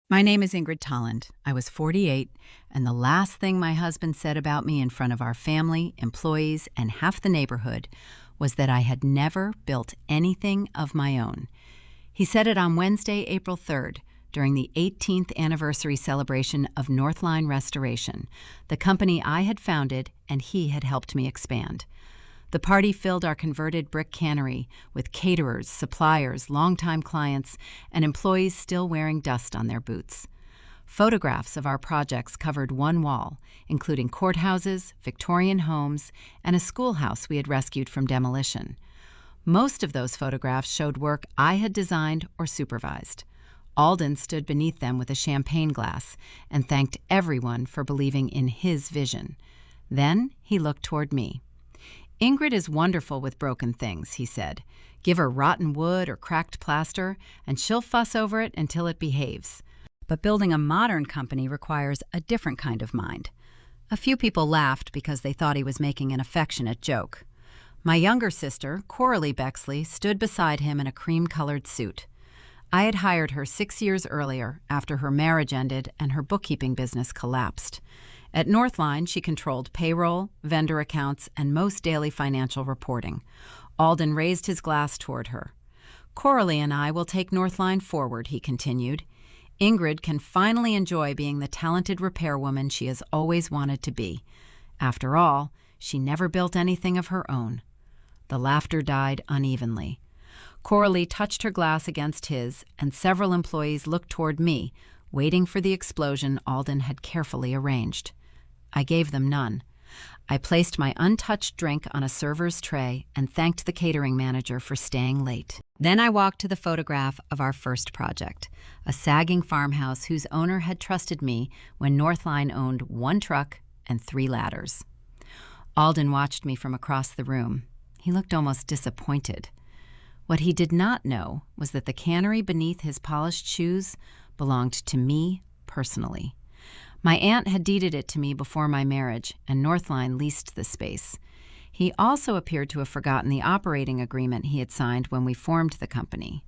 My name is Ingrid Tolland. I was 48, and the last thing my husband said about me in front of our family, employees, and half the neighborhood was that I had never built anything of my own. He said it on Wednesday, April 3rd, during the 18th anniversary celebration of Northline Restoration, the company I had founded and he had helped me expand. The party filled our converted brick cannery with caterers, suppliers, longtime clients, and employees still wearing dust on their boots. Photographs of our projects covered one wall, including courthouses, Victorian homes, and a schoolhouse we had rescued from demolition. Most of those photographs showed work I had designed or supervised. Alden stood beneath them with a champagne glass and thanked everyone for believing in his vision. Then he looked toward me. "Ingrid is wonderful with broken things," he said. "Give her rotten wood or cracked plaster, and she'll fuss over it until it behaves. But building a modern company requires a different kind of mind." A few people laughed because they thought he was making an affectionate joke. My younger sister, Coralie Bexley, stood beside him in a cream-colored suit. I had hired her 6 years earlier after her marriage ended and her bookkeeping business collapsed. At Northline, she controlled payroll, vendor accounts, and most daily financial reporting. Alden raised his glass toward her. "Coralie and I will take Northline forward," he continued. "Ingrid can finally enjoy being the talented repairwoman she has always wanted to be. After all, she never built anything of her own." The laughter died unevenly. Coralie touched her glass against his, and several employees looked toward me, waiting for the explosion Alden had carefully arranged. I gave them none. I placed my untouched drink on a server's tray and thanked the catering manager for staying late. Then I walked to the photograph of our first project, a sagging farmhouse whose owner had trusted me when Northline owned 1 truck and 3 ladders. Alden watched me from across the room. He looked almost disappointed. What he did not know was that the cannery beneath his polished shoes belonged to me personally. My aunt had deeded it to me before my marriage, and Northline leased the space. He also appeared to have forgotten the operating agreement he had signed when we formed the company.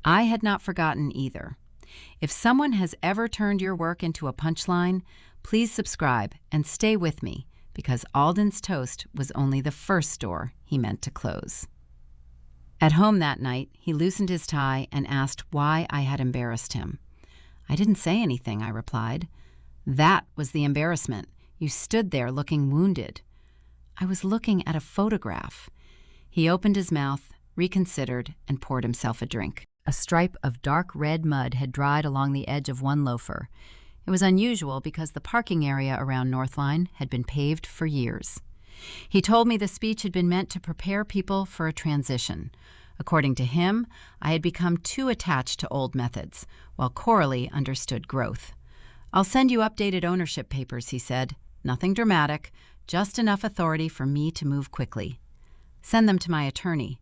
I had not forgotten either. If someone has ever turned your work into a punchline, please subscribe and stay with me, because Alden's Toast was only the first store he meant to close. At home that night, he loosened his tie and asked why I had embarrassed him. "I didn't say anything," I replied. "That was the embarrassment. You stood there looking wounded." "I was looking at a photograph." He opened his mouth, reconsidered, and poured himself a drink. A stripe of dark red mud had dried along the edge of one loafer. It was unusual because the parking area around Northline had been paved for years. He told me the speech had been meant to prepare people for a transition. According to him, I had become too attached to old methods, while Coralie understood growth. "I'll send you updated ownership papers," he said. "Nothing dramatic, just enough authority for me to move quickly." "Send them to my attorney."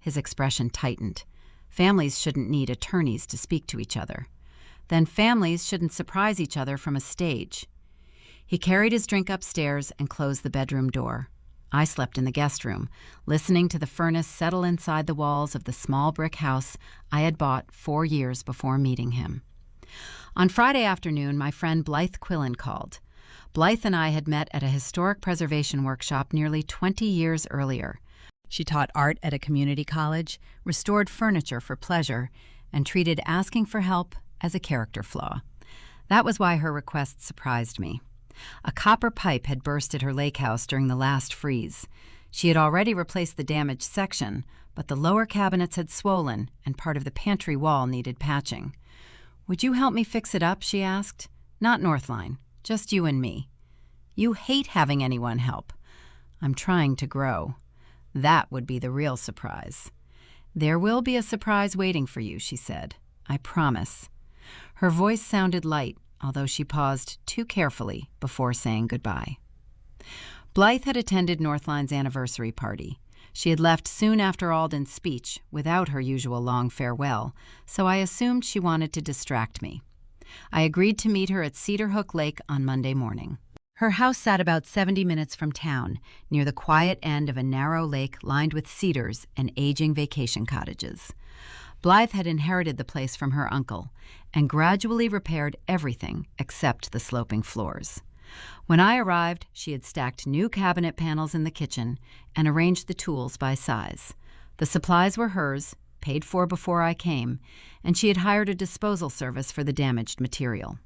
His expression tightened. Families shouldn't need attorneys to speak to each other. Then families shouldn't surprise each other from a stage. He carried his drink upstairs and closed the bedroom door. I slept in the guest room, listening to the furnace settle inside the walls of the small brick house I had bought 4 years before meeting him. On Friday afternoon, my friend Blythe Quillen called. Blythe and I had met at a historic preservation workshop nearly 20 years earlier. She taught art at a community college, restored furniture for pleasure, and treated asking for help as a character flaw. That was why her request surprised me. A copper pipe had burst at her lake house during the last freeze. She had already replaced the damaged section, but the lower cabinets had swollen and part of the pantry wall needed patching. "Would you help me fix it up?" she asked. "Not Northline, just you and me." "You hate having anyone help." "I'm trying to grow." "That would be the real surprise." "There will be a surprise waiting for you," she said. "I promise." Her voice sounded light, although she paused too carefully before saying goodbye. Blythe had attended Northline's anniversary party. She had left soon after Alden's speech, without her usual long farewell, so I assumed she wanted to distract me. I agreed to meet her at Cedar Hook Lake on Monday morning. Her house sat about 70 minutes from town, near the quiet end of a narrow lake lined with cedars and aging vacation cottages. Blythe had inherited the place from her uncle and gradually repaired everything except the sloping floors. When I arrived, she had stacked new cabinet panels in the kitchen and arranged the tools by size. The supplies were hers, paid for before I came, and she had hired a disposal service for the damaged material.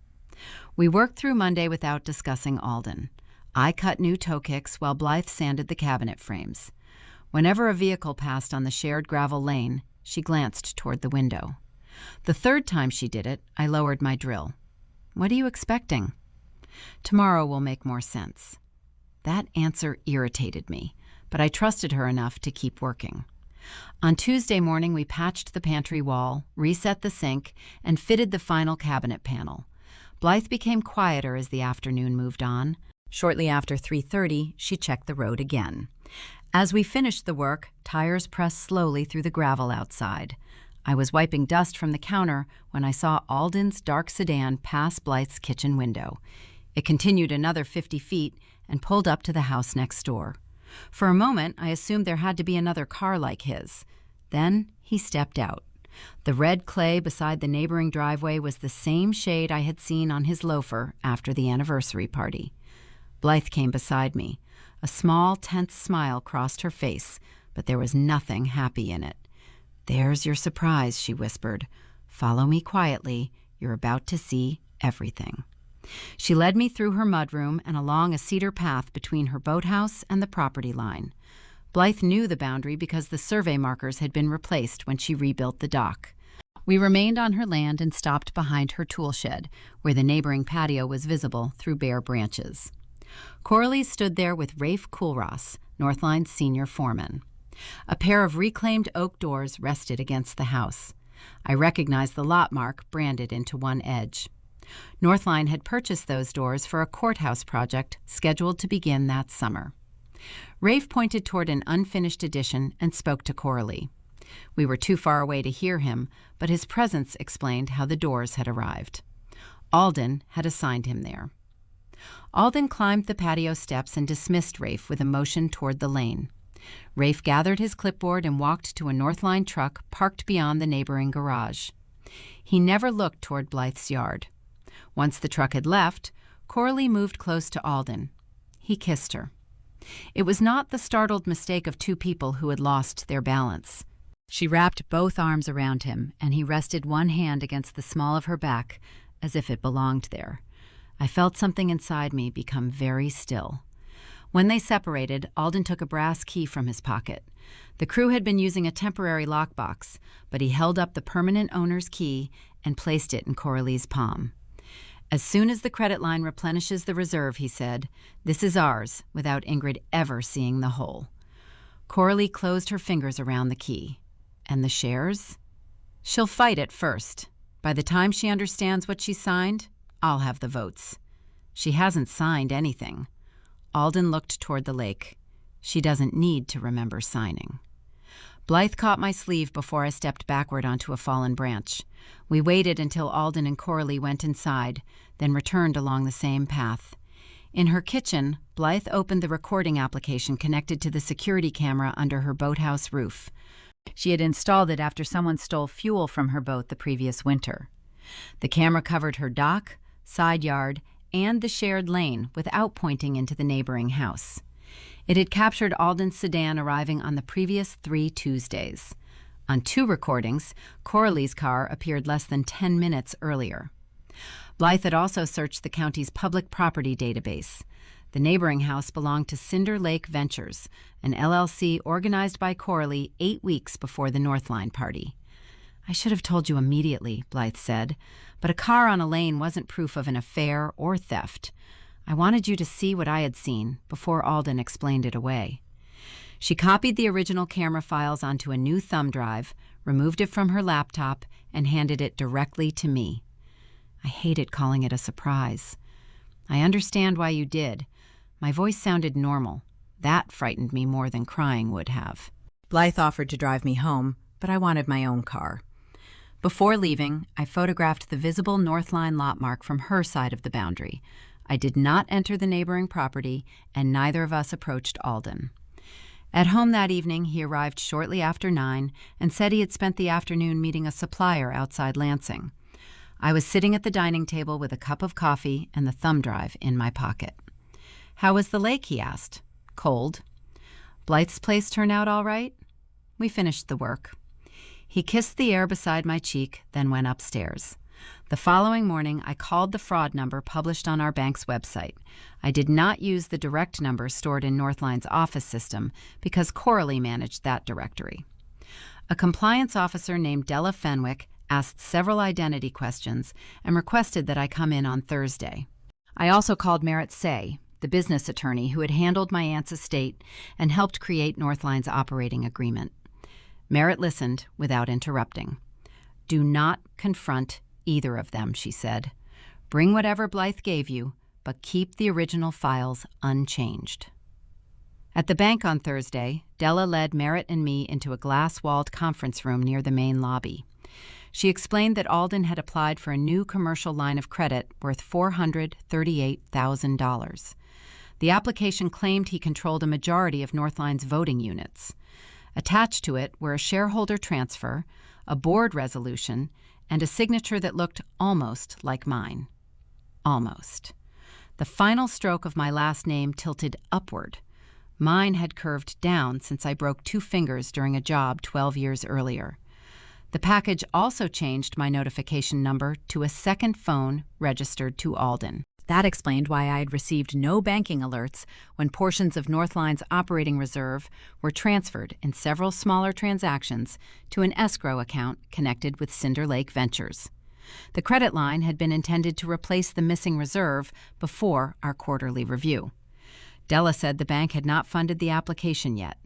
We worked through Monday without discussing Alden. I cut new toe kicks while Blythe sanded the cabinet frames. Whenever a vehicle passed on the shared gravel lane, she glanced toward the window. The third time she did it, I lowered my drill. "What are you expecting?" "Tomorrow will make more sense." That answer irritated me, but I trusted her enough to keep working. On Tuesday morning, we patched the pantry wall, reset the sink, and fitted the final cabinet panel. Blythe became quieter as the afternoon moved on. Shortly after 3:30, she checked the road again. As we finished the work, tires pressed slowly through the gravel outside. I was wiping dust from the counter when I saw Alden's dark sedan pass Blythe's kitchen window. It continued another 50 feet and pulled up to the house next door. For a moment, I assumed there had to be another car like his. Then he stepped out. The red clay beside the neighboring driveway was the same shade I had seen on his loafer after the anniversary party. Blythe came beside me. A small, tense smile crossed her face, but there was nothing happy in it. "There's your surprise," she whispered. "Follow me quietly. You're about to see everything." She led me through her mudroom and along a cedar path between her boathouse and the property line. Blythe knew the boundary because the survey markers had been replaced when she rebuilt the dock. We remained on her land and stopped behind her tool shed, where the neighboring patio was visible through bare branches. Coralie stood there with Rafe Coolross, Northline's senior foreman. A pair of reclaimed oak doors rested against the house. I recognized the lot mark branded into one edge. Northline had purchased those doors for a courthouse project scheduled to begin that summer. Rafe pointed toward an unfinished addition and spoke to Coralie. We were too far away to hear him, but his presence explained how the doors had arrived. Alden had assigned him there. Alden climbed the patio steps and dismissed Rafe with a motion toward the lane. Rafe gathered his clipboard and walked to a Northline truck parked beyond the neighboring garage. He never looked toward Blythe's yard. Once the truck had left, Coralie moved close to Alden. He kissed her. It was not the startled mistake of two people who had lost their balance. She wrapped both arms around him, and he rested one hand against the small of her back, as if it belonged there. I felt something inside me become very still. When they separated, Alden took a brass key from his pocket. The crew had been using a temporary lockbox, but he held up the permanent owner's key and placed it in Coralie's palm. "As soon as the credit line replenishes the reserve," he said, "this is ours, without Ingrid ever seeing the whole." Coralie closed her fingers around the key. "And the shares?" "She'll fight it first. By the time she understands what she signed, I'll have the votes. She hasn't signed anything." Alden looked toward the lake. "She doesn't need to remember signing." Blythe caught my sleeve before I stepped backward onto a fallen branch. We waited until Alden and Coralie went inside, then returned along the same path. In her kitchen, Blythe opened the recording application connected to the security camera under her boathouse roof. She had installed it after someone stole fuel from her boat the previous winter. The camera covered her dock, side yard, and the shared lane without pointing into the neighboring house. It had captured Alden's sedan arriving on the previous 3 Tuesdays. On 2 recordings, Coralie's car appeared less than 10 minutes earlier. Blythe had also searched the county's public property database. The neighboring house belonged to Cinder Lake Ventures, an LLC organized by Coralie 8 weeks before the Northline party. "I should have told you immediately," Blythe said, "but a car on a lane wasn't proof of an affair or theft. I wanted you to see what I had seen before Alden explained it away." She copied the original camera files onto a new thumb drive, removed it from her laptop, and handed it directly to me. "I hated calling it a surprise." "I understand why you did." My voice sounded normal. That frightened me more than crying would have. Blythe offered to drive me home, but I wanted my own car. Before leaving, I photographed the visible Northline lot mark from her side of the boundary. I did not enter the neighboring property, and neither of us approached Alden. At home that evening, he arrived shortly after 9 and said he had spent the afternoon meeting a supplier outside Lansing. I was sitting at the dining table with a cup of coffee and the thumb drive in my pocket. "How was the lake?" he asked. "Cold." "Blythe's place turn out all right?" "We finished the work." He kissed the air beside my cheek, then went upstairs. The following morning, I called the fraud number published on our bank's website. I did not use the direct number stored in Northline's office system because Coralie managed that directory. A compliance officer named Della Fenwick asked several identity questions and requested that I come in on Thursday. I also called Merritt Say, the business attorney who had handled my aunt's estate and helped create Northline's operating agreement. Merritt listened without interrupting. "Do not confront either of them," she said. "Bring whatever Blythe gave you, but keep the original files unchanged." At the bank on Thursday, Della led Merritt and me into a glass-walled conference room near the main lobby. She explained that Alden had applied for a new commercial line of credit worth $438,000. The application claimed he controlled a majority of Northline's voting units. Attached to it were a shareholder transfer, a board resolution, and a signature that looked almost like mine. Almost. The final stroke of my last name tilted upward. Mine had curved down since I broke 2 fingers during a job 12 years earlier. The package also changed my notification number to a second phone registered to Alden. That explained why I had received no banking alerts when portions of Northline's operating reserve were transferred in several smaller transactions to an escrow account connected with Cinder Lake Ventures. The credit line had been intended to replace the missing reserve before our quarterly review. Della said the bank had not funded the application yet.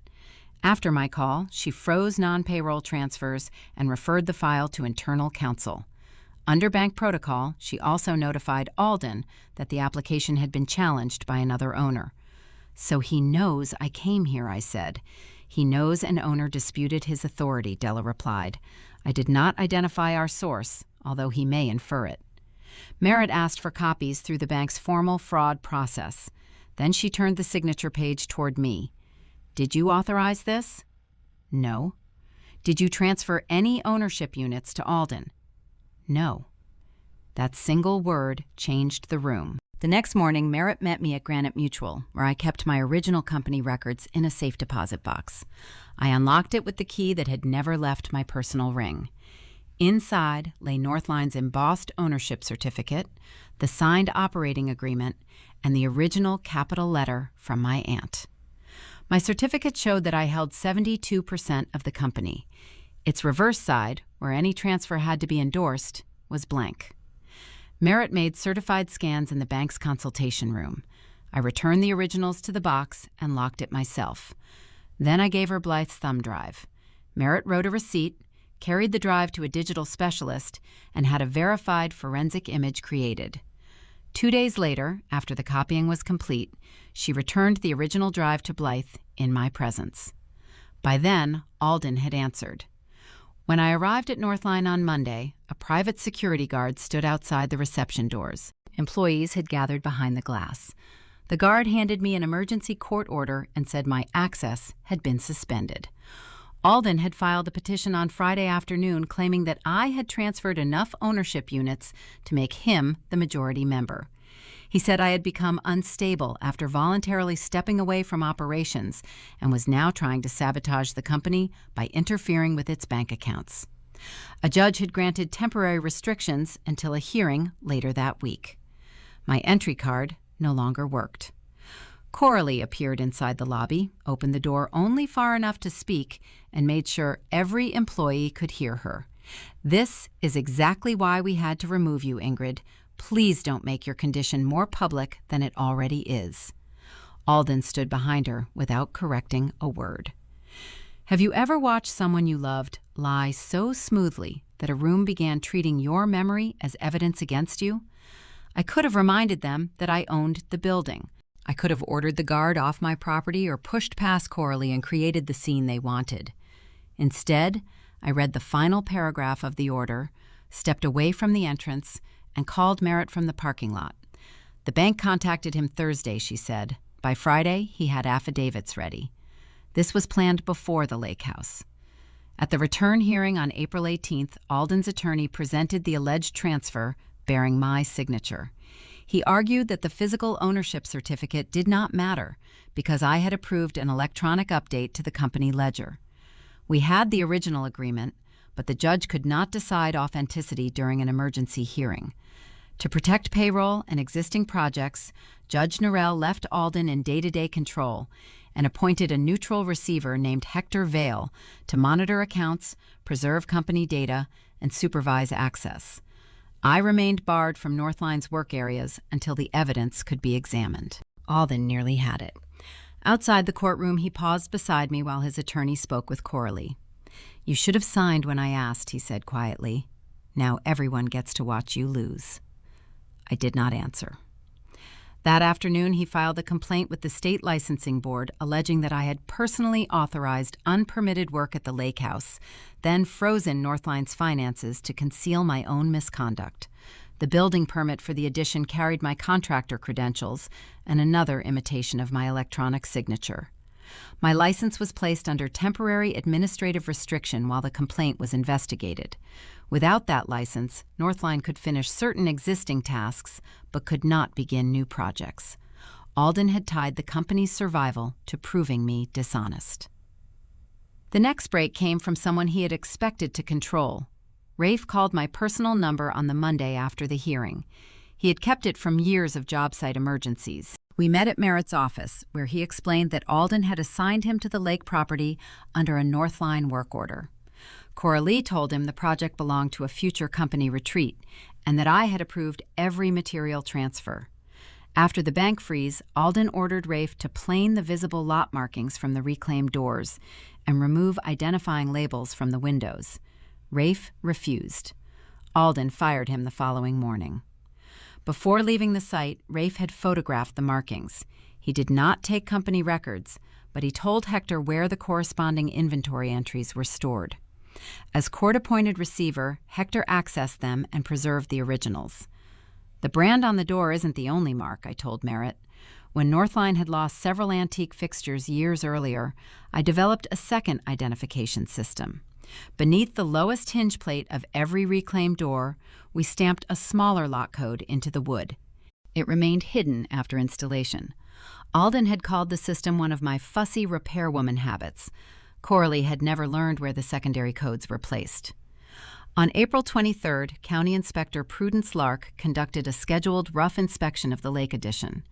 After my call, she froze non-payroll transfers and referred the file to internal counsel. Under bank protocol, she also notified Alden that the application had been challenged by another owner. "So he knows I came here," I said. "He knows an owner disputed his authority," Della replied. "I did not identify our source, although he may infer it." Merritt asked for copies through the bank's formal fraud process. Then she turned the signature page toward me. "Did you authorize this?" "No." "Did you transfer any ownership units to Alden?" "No." That single word changed the room. The next morning, Merritt met me at Granite Mutual, where I kept my original company records in a safe deposit box. I unlocked it with the key that had never left my personal ring. Inside lay Northline's embossed ownership certificate, the signed operating agreement, and the original capital letter from my aunt. My certificate showed that I held 72% of the company. Its reverse side, where any transfer had to be endorsed, was blank. Merritt made certified scans in the bank's consultation room. I returned the originals to the box and locked it myself. Then I gave her Blythe's thumb drive. Merritt wrote a receipt, carried the drive to a digital specialist, and had a verified forensic image created. 2 days later, after the copying was complete, she returned the original drive to Blythe in my presence. By then, Alden had answered. When I arrived at Northline on Monday, a private security guard stood outside the reception doors. Employees had gathered behind the glass. The guard handed me an emergency court order and said my access had been suspended. Alden had filed a petition on Friday afternoon claiming that I had transferred enough ownership units to make him the majority member. He said I had become unstable after voluntarily stepping away from operations and was now trying to sabotage the company by interfering with its bank accounts. A judge had granted temporary restrictions until a hearing later that week. My entry card no longer worked. Coralie appeared inside the lobby, opened the door only far enough to speak, and made sure every employee could hear her. "This is exactly why we had to remove you, Ingrid. Please don't make your condition more public than it already is." Alden stood behind her without correcting a word. Have you ever watched someone you loved lie so smoothly that a room began treating your memory as evidence against you? I could have reminded them that I owned the building. I could have ordered the guard off my property or pushed past Coralie and created the scene they wanted. Instead, I read the final paragraph of the order, stepped away from the entrance, and called Merritt from the parking lot. The bank contacted him Thursday, she said. By Friday, he had affidavits ready. This was planned before the lake house. At the return hearing on April 18th, Alden's attorney presented the alleged transfer bearing my signature. He argued that the physical ownership certificate did not matter because I had approved an electronic update to the company ledger. We had the original agreement, but the judge could not decide authenticity during an emergency hearing. To protect payroll and existing projects, Judge Norell left Alden in day-to-day control and appointed a neutral receiver named Hector Vale to monitor accounts, preserve company data, and supervise access. I remained barred from Northline's work areas until the evidence could be examined. Alden nearly had it. Outside the courtroom, he paused beside me while his attorney spoke with Coralie. "You should have signed when I asked," he said quietly. "Now everyone gets to watch you lose." I did not answer. That afternoon, he filed a complaint with the state licensing board alleging that I had personally authorized unpermitted work at the lake house, then frozen Northline's finances to conceal my own misconduct. The building permit for the addition carried my contractor credentials and another imitation of my electronic signature. My license was placed under temporary administrative restriction while the complaint was investigated. Without that license, Northline could finish certain existing tasks but could not begin new projects. Alden had tied the company's survival to proving me dishonest. The next break came from someone he had expected to control. Rafe called my personal number on the Monday after the hearing. He had kept it from years of job site emergencies. We met at Merritt's office, where he explained that Alden had assigned him to the lake property under a Northline work order. Coralie told him the project belonged to a future company retreat, and that I had approved every material transfer. After the bank freeze, Alden ordered Rafe to plane the visible lot markings from the reclaimed doors and remove identifying labels from the windows. Rafe refused. Alden fired him the following morning. Before leaving the site, Rafe had photographed the markings. He did not take company records, but he told Hector where the corresponding inventory entries were stored. As court-appointed receiver, Hector accessed them and preserved the originals. "The brand on the door isn't the only mark," I told Merritt. When Northline had lost several antique fixtures years earlier, I developed a second identification system. Beneath the lowest hinge plate of every reclaimed door, we stamped a smaller lock code into the wood. It remained hidden after installation. Alden had called the system one of my fussy repairwoman habits. Coralie had never learned where the secondary codes were placed. On April 23rd, County Inspector Prudence Lark conducted a scheduled rough inspection of the lake addition.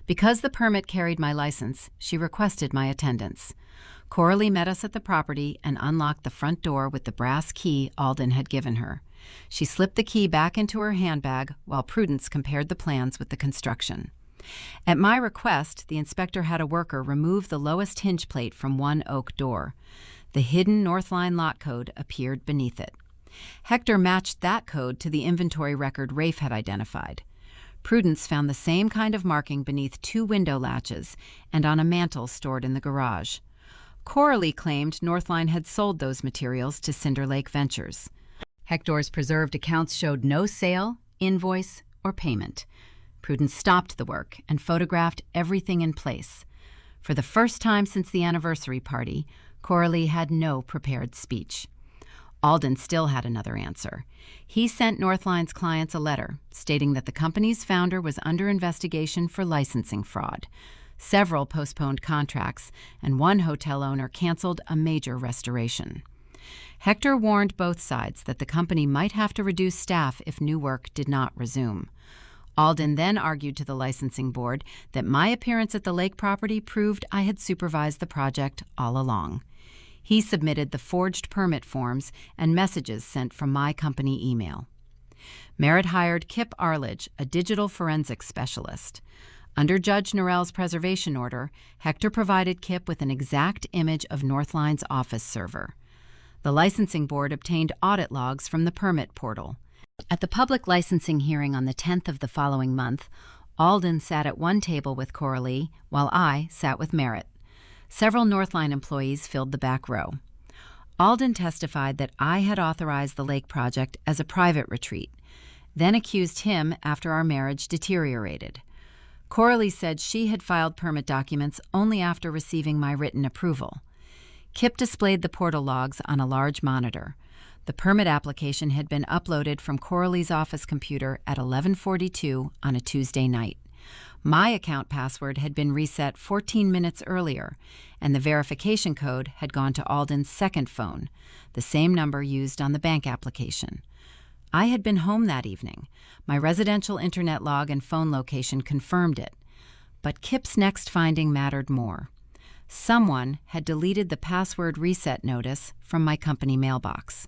Because the permit carried my license, she requested my attendance. Coralie met us at the property and unlocked the front door with the brass key Alden had given her. She slipped the key back into her handbag while Prudence compared the plans with the construction. At my request, the inspector had a worker remove the lowest hinge plate from one oak door. The hidden Northline lot code appeared beneath it. Hector matched that code to the inventory record Rafe had identified. Prudence found the same kind of marking beneath two window latches and on a mantle stored in the garage. Coralie claimed Northline had sold those materials to Cinder Lake Ventures. Hector's preserved accounts showed no sale, invoice, or payment. Prudence stopped the work and photographed everything in place. For the first time since the anniversary party, Coralie had no prepared speech. Alden still had another answer. He sent Northline's clients a letter stating that the company's founder was under investigation for licensing fraud. Several postponed contracts, and one hotel owner canceled a major restoration. Hector warned both sides that the company might have to reduce staff if new work did not resume. Alden then argued to the licensing board that my appearance at the lake property proved I had supervised the project all along. He submitted the forged permit forms and messages sent from my company email. Merritt hired Kip Arledge, a digital forensics specialist. Under Judge Norell's preservation order, Hector provided Kip with an exact image of Northline's office server. The licensing board obtained audit logs from the permit portal. At the public licensing hearing on the 10th of the following month, Alden sat at one table with Coralie, while I sat with Merritt. Several Northline employees filled the back row. Alden testified that I had authorized the lake project as a private retreat, then accused him after our marriage deteriorated. Coralie said she had filed permit documents only after receiving my written approval. Kip displayed the portal logs on a large monitor. The permit application had been uploaded from Coralie's office computer at 11:42 on a Tuesday night. My account password had been reset 14 minutes earlier, and the verification code had gone to Alden's second phone, the same number used on the bank application. I had been home that evening. My residential internet log and phone location confirmed it. But Kip's next finding mattered more. Someone had deleted the password reset notice from my company mailbox.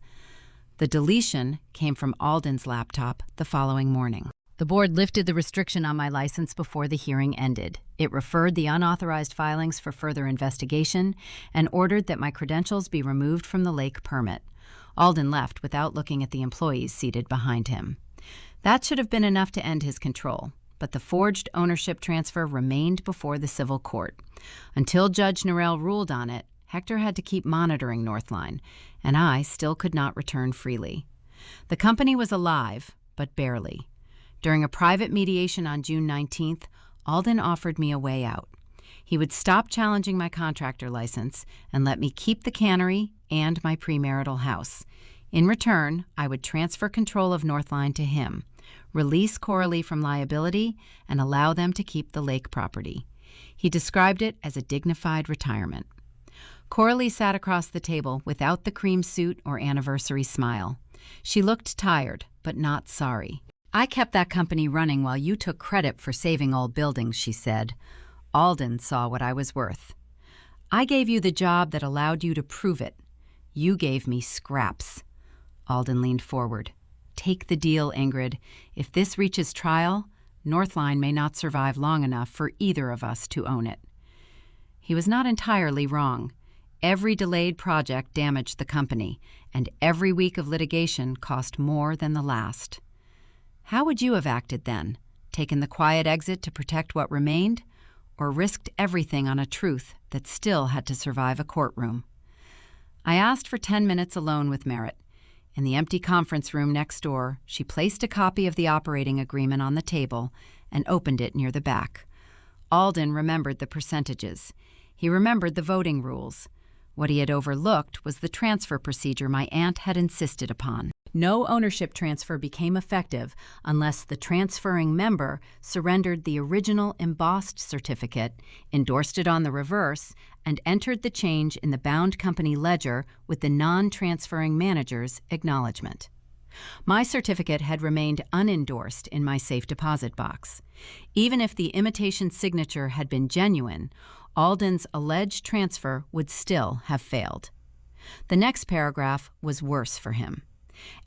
The deletion came from Alden's laptop the following morning. The board lifted the restriction on my license before the hearing ended. It referred the unauthorized filings for further investigation and ordered that my credentials be removed from the lake permit. Alden left without looking at the employees seated behind him. That should have been enough to end his control, but the forged ownership transfer remained before the civil court. Until Judge Norell ruled on it, Hector had to keep monitoring Northline, and I still could not return freely. The company was alive, but barely. During a private mediation on June 19th, Alden offered me a way out. He would stop challenging my contractor license and let me keep the cannery and my premarital house. In return, I would transfer control of Northline to him, release Coralie from liability, and allow them to keep the lake property. He described it as a dignified retirement. Coralie sat across the table without the cream suit or anniversary smile. She looked tired, but not sorry. "I kept that company running while you took credit for saving old buildings," she said. "Alden saw what I was worth. I gave you the job that allowed you to prove it. You gave me scraps." Alden leaned forward. "Take the deal, Ingrid. If this reaches trial, Northline may not survive long enough for either of us to own it." He was not entirely wrong. Every delayed project damaged the company, and every week of litigation cost more than the last. How would you have acted then? Taken the quiet exit to protect what remained, or risked everything on a truth that still had to survive a courtroom? I asked for 10 minutes alone with Merritt. In the empty conference room next door, she placed a copy of the operating agreement on the table and opened it near the back. Alden remembered the percentages. He remembered the voting rules. What he had overlooked was the transfer procedure my aunt had insisted upon. No ownership transfer became effective unless the transferring member surrendered the original embossed certificate, endorsed it on the reverse, and entered the change in the bound company ledger with the non-transferring manager's acknowledgement. My certificate had remained unendorsed in my safe deposit box. Even if the imitation signature had been genuine, Alden's alleged transfer would still have failed. The next paragraph was worse for him.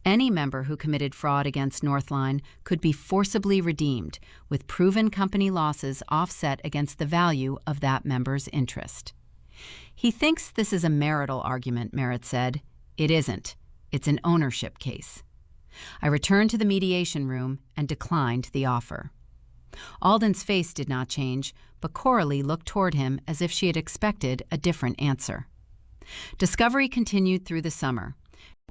Any member who committed fraud against Northline could be forcibly redeemed, with proven company losses offset against the value of that member's interest. "He thinks this is a marital argument," Merritt said. "It isn't. It's an ownership case." I returned to the mediation room and declined the offer. Alden's face did not change, but Coralie looked toward him as if she had expected a different answer. Discovery continued through the summer.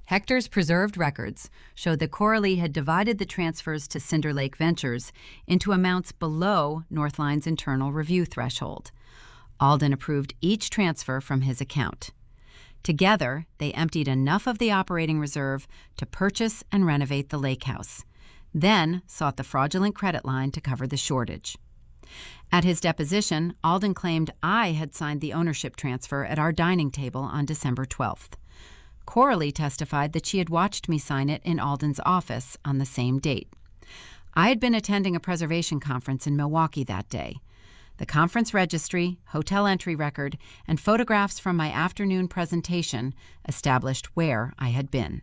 Hector's preserved records showed that Coralie had divided the transfers to Cinder Lake Ventures into amounts below Northline's internal review threshold. Alden approved each transfer from his account. Together, they emptied enough of the operating reserve to purchase and renovate the lake house, then sought the fraudulent credit line to cover the shortage. At his deposition, Alden claimed I had signed the ownership transfer at our dining table on December 12th. Coralie testified that she had watched me sign it in Alden's office on the same date. I had been attending a preservation conference in Milwaukee that day. The conference registry, hotel entry record, and photographs from my afternoon presentation established where I had been.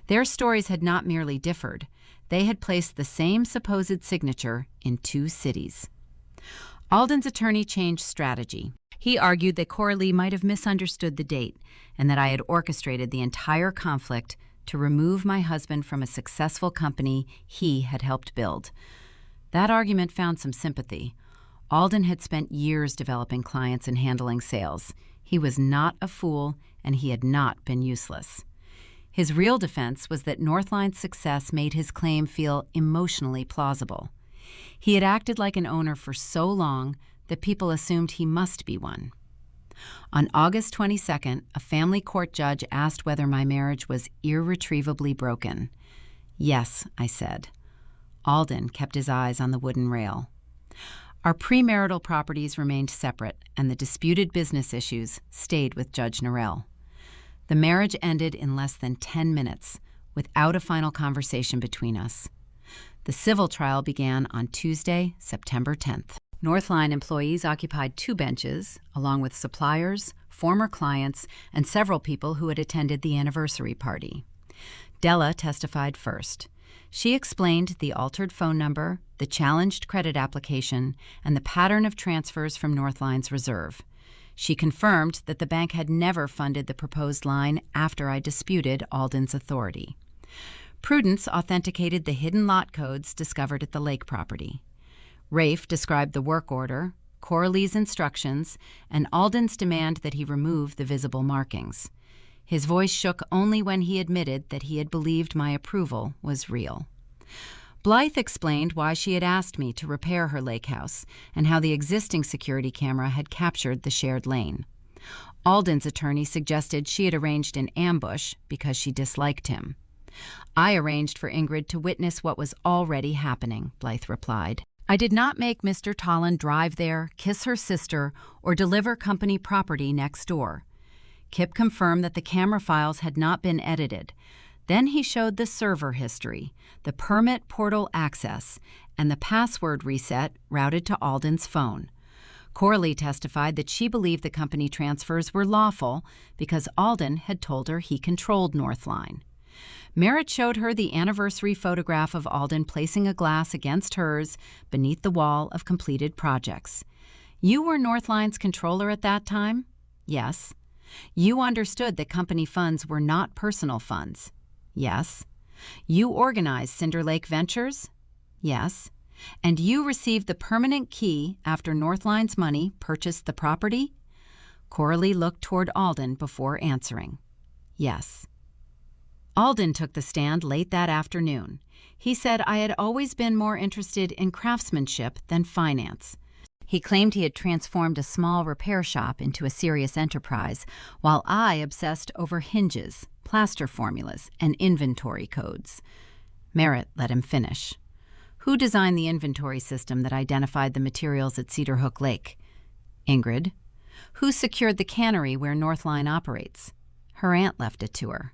Their stories had not merely differed. They had placed the same supposed signature in two cities. Alden's attorney changed strategy. He argued that Coralie might have misunderstood the date and that I had orchestrated the entire conflict to remove my husband from a successful company he had helped build. That argument found some sympathy. Alden had spent years developing clients and handling sales. He was not a fool, and he had not been useless. His real defense was that Northline's success made his claim feel emotionally plausible. He had acted like an owner for so long that people assumed he must be one. On August 22nd, a family court judge asked whether my marriage was irretrievably broken. Yes, I said. Alden kept his eyes on the wooden rail. Our premarital properties remained separate, and the disputed business issues stayed with Judge Norell. The marriage ended in less than 10 minutes, without a final conversation between us. The civil trial began on Tuesday, September 10th. Northline employees occupied 2 benches, along with suppliers, former clients, and several people who had attended the anniversary party. Della testified first. She explained the altered phone number, the challenged credit application, and the pattern of transfers from Northline's reserve. She confirmed that the bank had never funded the proposed line after I disputed Alden's authority. Prudence authenticated the hidden lot codes discovered at the lake property. Rafe described the work order, Coralie's instructions, and Alden's demand that he remove the visible markings. His voice shook only when he admitted that he had believed my approval was real. Blythe explained why she had asked me to repair her lake house and how the existing security camera had captured the shared lane. Alden's attorney suggested she had arranged an ambush because she disliked him. I arranged for Ingrid to witness what was already happening, Blythe replied. I did not make Mr. Tolland drive there, kiss her sister, or deliver company property next door. Kip confirmed that the camera files had not been edited. Then he showed the server history, the permit portal access, and the password reset routed to Alden's phone. Coralie testified that she believed the company transfers were lawful because Alden had told her he controlled Northline. Merritt showed her the anniversary photograph of Alden placing a glass against hers beneath the wall of completed projects. You were Northline's controller at that time? Yes. You understood that company funds were not personal funds? Yes. You organized Cinder Lake Ventures? Yes. And you received the permanent key after Northline's money purchased the property? Coralie looked toward Alden before answering. Yes. Alden took the stand late that afternoon. He said I had always been more interested in craftsmanship than finance. He claimed he had transformed a small repair shop into a serious enterprise, while I obsessed over hinges, plaster formulas, and inventory codes. Merritt let him finish. Who designed the inventory system that identified the materials at Cedar Hook Lake? Ingrid. Who secured the cannery where Northline operates? Her aunt left it to her.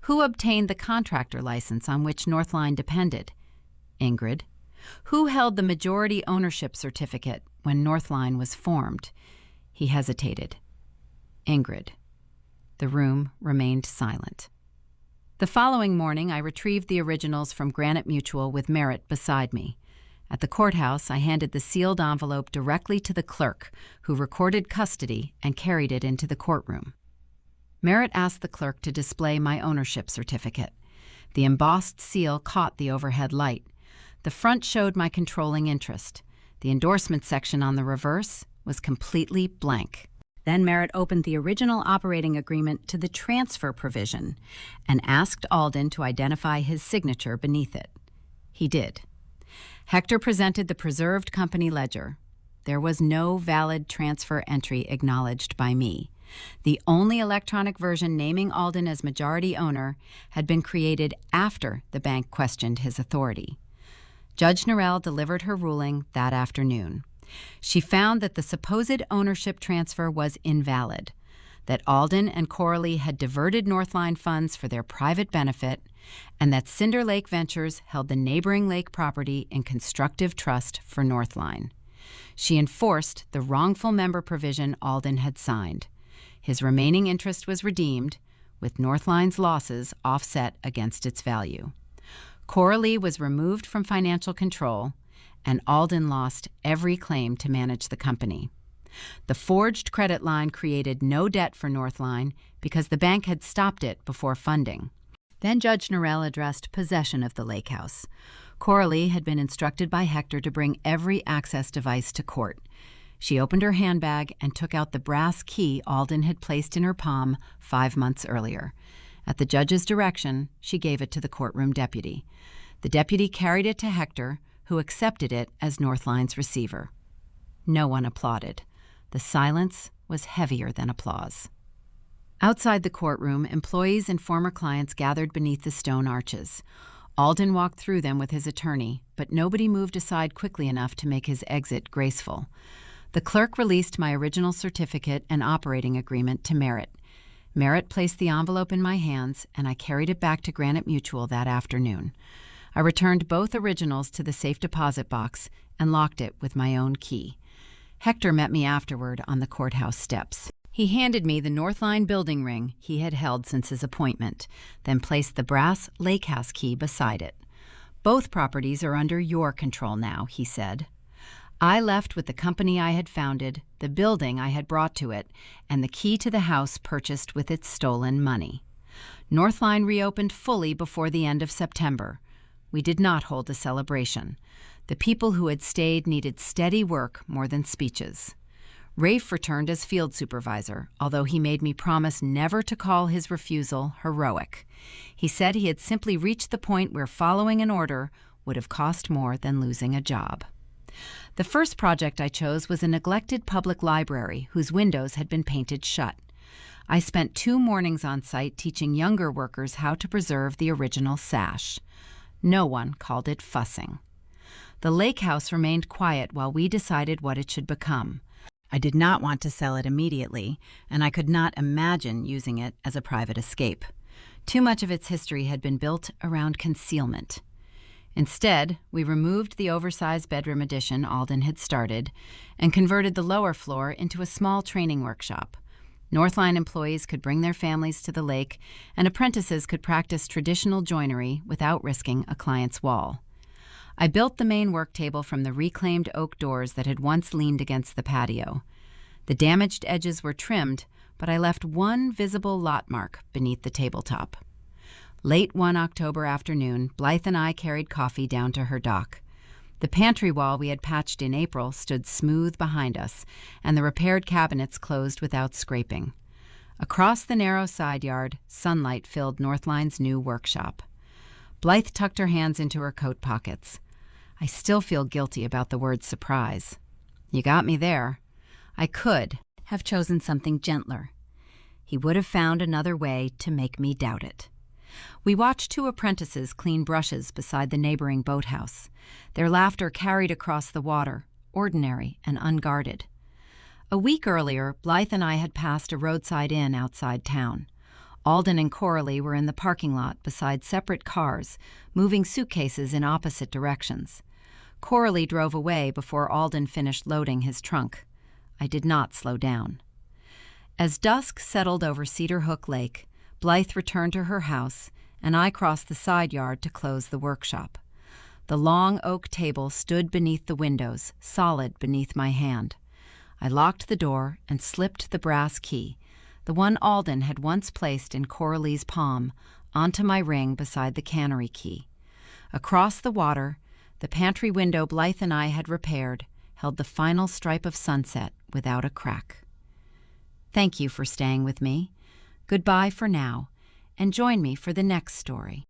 Who obtained the contractor license on which Northline depended? Ingrid. Who held the majority ownership certificate when Northline was formed? He hesitated. Ingrid. The room remained silent. The following morning, I retrieved the originals from Granite Mutual with Merritt beside me. At the courthouse, I handed the sealed envelope directly to the clerk, who recorded custody and carried it into the courtroom. Merritt asked the clerk to display my ownership certificate. The embossed seal caught the overhead light. The front showed my controlling interest. The endorsement section on the reverse was completely blank. Then Merritt opened the original operating agreement to the transfer provision and asked Alden to identify his signature beneath it. He did. Hector presented the preserved company ledger. There was no valid transfer entry acknowledged by me. The only electronic version naming Alden as majority owner had been created after the bank questioned his authority. Judge Norell delivered her ruling that afternoon. She found that the supposed ownership transfer was invalid, that Alden and Coralie had diverted Northline funds for their private benefit, and that Cinder Lake Ventures held the neighboring lake property in constructive trust for Northline. She enforced the wrongful member provision Alden had signed. His remaining interest was redeemed, with Northline's losses offset against its value. Coralie was removed from financial control, and Alden lost every claim to manage the company. The forged credit line created no debt for Northline because the bank had stopped it before funding. Then Judge Norell addressed possession of the lake house. Coralie had been instructed by Hector to bring every access device to court. She opened her handbag and took out the brass key Alden had placed in her palm 5 months earlier. At the judge's direction, she gave it to the courtroom deputy. The deputy carried it to Hector, who accepted it as Northline's receiver. No one applauded. The silence was heavier than applause. Outside the courtroom, employees and former clients gathered beneath the stone arches. Alden walked through them with his attorney, but nobody moved aside quickly enough to make his exit graceful. The clerk released my original certificate and operating agreement to Merritt. Merritt placed the envelope in my hands, and I carried it back to Granite Mutual that afternoon. I returned both originals to the safe deposit box and locked it with my own key. Hector met me afterward on the courthouse steps. He handed me the Northline building ring he had held since his appointment, then placed the brass lake house key beside it. "Both properties are under your control now," he said. I left with the company I had founded, the building I had brought to it, and the key to the house purchased with its stolen money. Northline reopened fully before the end of September. We did not hold a celebration. The people who had stayed needed steady work more than speeches. Rafe returned as field supervisor, although he made me promise never to call his refusal heroic. He said he had simply reached the point where following an order would have cost more than losing a job. The first project I chose was a neglected public library whose windows had been painted shut. I spent 2 mornings on site teaching younger workers how to preserve the original sash. No one called it fussing. The lake house remained quiet while we decided what it should become. I did not want to sell it immediately, and I could not imagine using it as a private escape. Too much of its history had been built around concealment. Instead, we removed the oversized bedroom addition Alden had started and converted the lower floor into a small training workshop. Northline employees could bring their families to the lake, and apprentices could practice traditional joinery without risking a client's wall. I built the main work table from the reclaimed oak doors that had once leaned against the patio. The damaged edges were trimmed, but I left one visible lot mark beneath the tabletop. Late one October afternoon, Blythe and I carried coffee down to her dock. The pantry wall we had patched in April stood smooth behind us, and the repaired cabinets closed without scraping. Across the narrow side yard, sunlight filled Northline's new workshop. Blythe tucked her hands into her coat pockets. I still feel guilty about the word surprise. You got me there. I could have chosen something gentler. He would have found another way to make me doubt it. We watched 2 apprentices clean brushes beside the neighboring boathouse. Their laughter carried across the water, ordinary and unguarded. A week earlier, Blythe and I had passed a roadside inn outside town. Alden and Coralie were in the parking lot beside separate cars, moving suitcases in opposite directions. Coralie drove away before Alden finished loading his trunk. I did not slow down. As dusk settled over Cedar Hook Lake, Blythe returned to her house, and I crossed the side yard to close the workshop. The long oak table stood beneath the windows, solid beneath my hand. I locked the door and slipped the brass key, the one Alden had once placed in Coralie's palm, onto my ring beside the cannery key. Across the water, the pantry window Blythe and I had repaired held the final stripe of sunset without a crack. Thank you for staying with me. Goodbye for now, and join me for the next story.